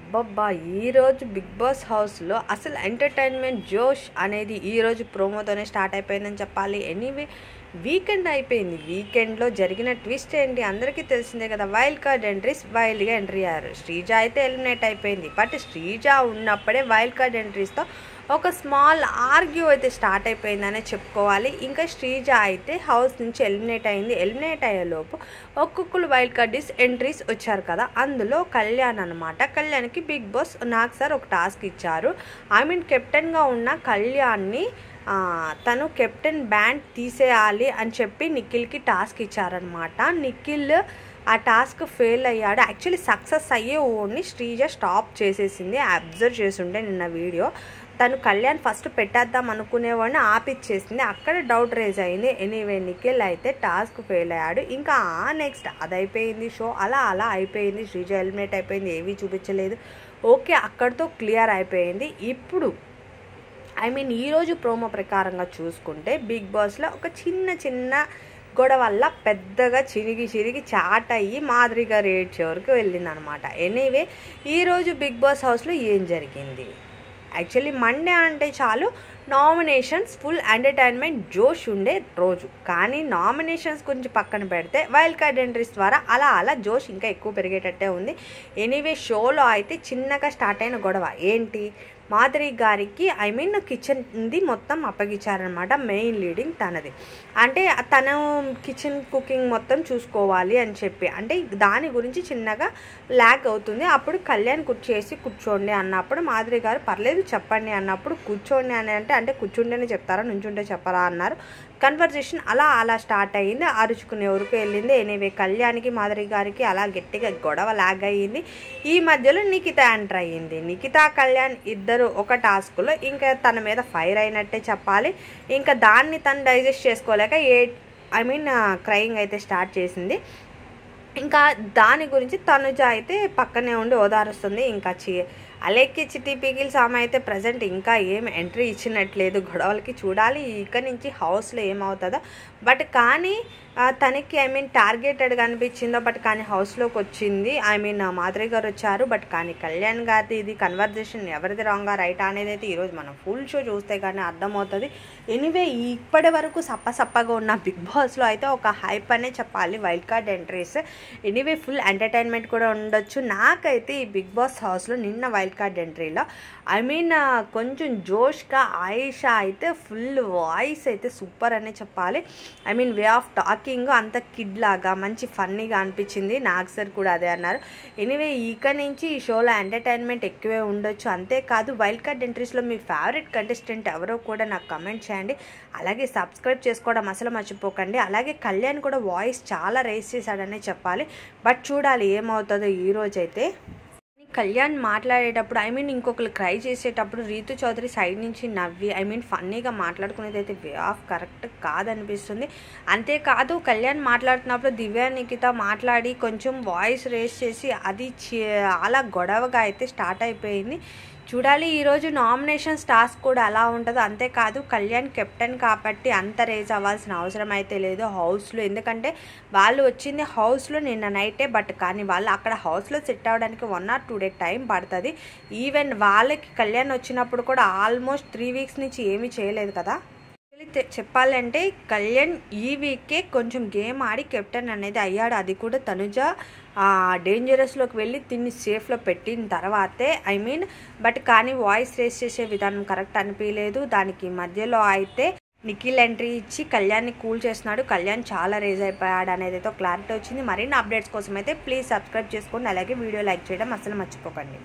అబ్బబ్బా! ఈరోజు 'big boss' హౌస్‌లో అసలు ఎంటర్‌టైన్‌మెంట్ జోష్ అనేది ఈరోజు ప్రోమోతోనే స్టార్ట్ అయిపోయిందని చెప్పాలి. ఎనీవే వీకెండ్ అయిపోయింది. వీకెండ్‌లో జరిగిన ట్విస్ట్ ఏంటి అందరికీ తెలిసిందే కదా! వైల్డ్ కార్డ్ ఎంట్రీస్ వైల్డ్‌గా ఎంట్రీ అయ్యారు. శ్రీజ అయితే ఎలిమినేట్ అయిపోయింది. బట్ శ్రీజ ఉన్నప్పుడే వైల్డ్ కార్డ్ ఎంట్రీస్‌తో ఒక స్మాల్ ఆర్గ్యూ అయితే స్టార్ట్ అయిపోయిందనే చెప్పుకోవాలి. ఇంకా శ్రీజ అయితే హౌస్ నుంచి ఎలిమినేట్ అయింది. ఎలిమినేట్ అయ్యేలోపు ఒక్కొక్కరు వైల్డ్ కార్డ్ ఎంట్రీస్ వచ్చారు కదా! అందులో కళ్యాణ్ అనమాట. కళ్యాణ్‌కి బిగ్ బాస్ నాకు సార్ ఒక టాస్క్ ఇచ్చారు. కెప్టెన్‌గా ఉన్న కళ్యాణ్‌ని తను కెప్టెన్ బ్యాండ్ తీసేయాలి అని చెప్పి నిఖిల్కి టాస్క్ ఇచ్చారనమాట. నిఖిల్ ఆ టాస్క్ ఫెయిల్ అయ్యాడు. యాక్చువల్లీ సక్సెస్ అయ్యే ఓడ్ని శ్రీజ స్టాప్ చేసేసింది. అబ్జర్వ్ చేస్తుంటే నిన్న వీడియో తను కళ్యాణ్ ఫస్ట్ పెట్టేద్దాం అనుకునేవాడిని ఆపిచ్చేసింది. అక్కడ డౌట్ రేజ్ అయింది. ఎనీవే నిఖిల్ అయితే టాస్క్ ఫెయిల్ అయ్యాడు. ఇంకా నెక్స్ట్ అది అయిపోయింది షో. అలా అయిపోయింది. శ్రీజ ఎలిమినేట్ అయిపోయింది. ఏవీ చూపించలేదు. ఓకే, అక్కడితో క్లియర్ అయిపోయింది. ఇప్పుడు ఈరోజు ప్రోమో ప్రకారంగా చూసుకుంటే బిగ్ బాస్లో ఒక చిన్న గొడవ వల్ల పెద్దగా చిరిగి చాట్ అయ్యి మాధురి గారు ఏడ్చేవరకు వెళ్ళింది అనమాట. ఎనీవే ఈరోజు బిగ్ బాస్ హౌస్లో ఏం జరిగింది? యాక్చువల్లీ మండే అంటే చాలు నామినేషన్స్ ఫుల్ ఎంటర్టైన్మెంట్ జోష్ ఉండే రోజు. కానీ నామినేషన్స్ గురించి పక్కన పెడితే వైల్డ్ కార్డ్ ఎంట్రీస్ ద్వారా అలా జోష్ ఇంకా ఎక్కువ పెరిగేటట్టే ఉంది. ఎనీవే షోలో అయితే చిన్నగా స్టార్ట్ అయిన గొడవ ఏంటి? మాధురి గారికి కిచెన్ది మొత్తం అప్పగించారనమాట. మెయిన్ లీడింగ్ తనది. అంటే తను కిచెన్ కుకింగ్ మొత్తం చూసుకోవాలి అని చెప్పి, అంటే దాని గురించి చిన్నగా ల్యాక్ అవుతుంది. అప్పుడు కళ్యాణ్ కూర్చోండి అన్నప్పుడు మాధురి గారు పర్లేదు చెప్పండి అన్నప్పుడు కూర్చోండి అని అంటే కూర్చుంటేనే చెప్తారా నుంచుంటే చెప్పరా అన్నారు. కన్వర్జేషన్ అలా స్టార్ట్ అయ్యింది. అరుచుకునే వరకు వెళ్ళింది. ఎనీవే కళ్యాణ్కి మాధురి గారికి అలా గట్టిగా గొడవ లాగ్ అయ్యింది. ఈ మధ్యలో నిఖిత ఎంటర్ అయ్యింది. నిఖిత కళ్యాణ్ ఇద్దరు ఒక టాస్క్లో ఇంకా తన మీద ఫైర్ అయినట్టే చెప్పాలి. ఇంకా దాన్ని తను డైజెస్ట్ చేసుకోలేక క్రయింగ్ అయితే స్టార్ట్ చేసింది. ఇంకా దాని గురించి తనుజ అయితే పక్కనే ఉండి ఓదారుస్తుంది. ఇంకా అలెక్కి చిట్టి పిగిల్స్ ఆమె అయితే ప్రజెంట్ ఇంకా ఏం ఎంట్రీ ఇచ్చినట్లేదు గొడవలకి. చూడాలి ఇక నుంచి హౌస్లో ఏమవుతుందో. బట్ కానీ తనకి టార్గెటెడ్గా అనిపించిందో. బట్ కానీ హౌస్లోకి వచ్చింది. మాధురి గారు వచ్చారు. బట్ కానీ కళ్యాణ్ గారిది ఇది కన్వర్జేషన్ ఎవరిది రాంగా రైటా అనేది అయితే ఈరోజు మనం ఫుల్ షో చూస్తే కానీ అర్థమవుతుంది. ఎనీవే ఇప్పటి వరకు సప్పగా ఉన్న బిగ్ బాస్లో అయితే ఒక హైప్ అనే చెప్పాలి wild card entries. Anyway full entertainment కూడా ఉండొచ్చు. నాకైతే ఈ బిగ్ బాస్ హౌస్లో నిన్న వైల్డ్ కార్డ్ ఎంట్రీలో కొంచెం జోష్గా ఆయిషా అయితే ఫుల్ వాయిస్ అయితే సూపర్ అనే చెప్పాలి. వే ఆఫ్ టాకింగ్ అంత కిడ్ లాగా మంచి ఫన్నీగా అనిపించింది. నాగ్ సార్ కూడా అదే అన్నారు. ఎనీవే ఇక నుంచి ఈ షోలో ఎంటర్టైన్మెంట్ ఎక్కువే ఉండొచ్చు. అంతేకాదు వైల్డ్ కార్డ్ ఎంట్రీస్లో మీ ఫేవరెట్ కంటెస్టెంట్ ఎవరో కూడా నాకు కమెంట్ చేయండి. అలాగే సబ్స్క్రైబ్ చేసుకోవడం అసలు మర్చిపోకండి. అలాగే కళ్యాణ్ కూడా వాయిస్ చాలా రేస్ చేశాడనే చెప్పాలి. బట్ చూడాలి ఏమవుతుందో ఈరోజైతే. కళ్యాణ్ మాట్లాడేటప్పుడు ఇంకొకరు క్రై చేసేటప్పుడు రీతు చౌదరి సైడ్ నుంచి నవ్వి ఫన్నీగా మాట్లాడుకునేది అయితే వే ఆఫ్ కరెక్ట్ కాదనిపిస్తుంది. అంతేకాదు కళ్యాణ్ మాట్లాడుతున్నప్పుడు దివ్య నిఖిత మాట్లాడి కొంచెం వాయిస్ రేస్ చేసి అది చాలా గొడవగా అయితే స్టార్ట్ అయిపోయింది. చూడాలి ఈరోజు నామినేషన్స్ టాస్క్ కూడా అలా ఉంటుందో. అంతేకాదు కళ్యాణ్ కెప్టెన్ కాబట్టి అంత రేజ్ అవ్వాల్సిన అవసరం అయితే లేదు హౌస్లో. ఎందుకంటే వాళ్ళు వచ్చింది హౌస్లో నిన్న నైటే. బట్ కానీ వాళ్ళు అక్కడ హౌస్లో సెట్ అవ్వడానికి 1 or 2 days టైం పడుతుంది. ఈవెన్ వాళ్ళకి కళ్యాణ్ వచ్చినప్పుడు కూడా ఆల్మోస్ట్ 3 weeks నుంచి ఏమీ చేయలేదు కదా. చెప్పాలంటే కళ్యాణ్ ఈ వీకే కొంచెం గేమ్ ఆడి కెప్టెన్ అనేది అయ్యాడు. అది కూడా తనుజ డేంజరస్లోకి వెళ్ళి తిని సేఫ్లో పెట్టిన తర్వాతే బట్ కానీ వాయిస్ రేస్ చేసే విధానం కరెక్ట్ అనిపించలేదు. దానికి మధ్యలో అయితే నిఖిల్ ఎంట్రీ ఇచ్చి కళ్యాణ్ని కూల్ చేస్తున్నాడు. కళ్యాణ్ చాలా రేజ్ అయిపోయాడు అనేది అయితే క్లారిటీ వచ్చింది. మరిన్ని అప్డేట్స్ కోసం అయితే ప్లీజ్ సబ్స్క్రైబ్ చేసుకోండి. అలాగే వీడియో లైక్ చేయడం అసలు మర్చిపోకండి.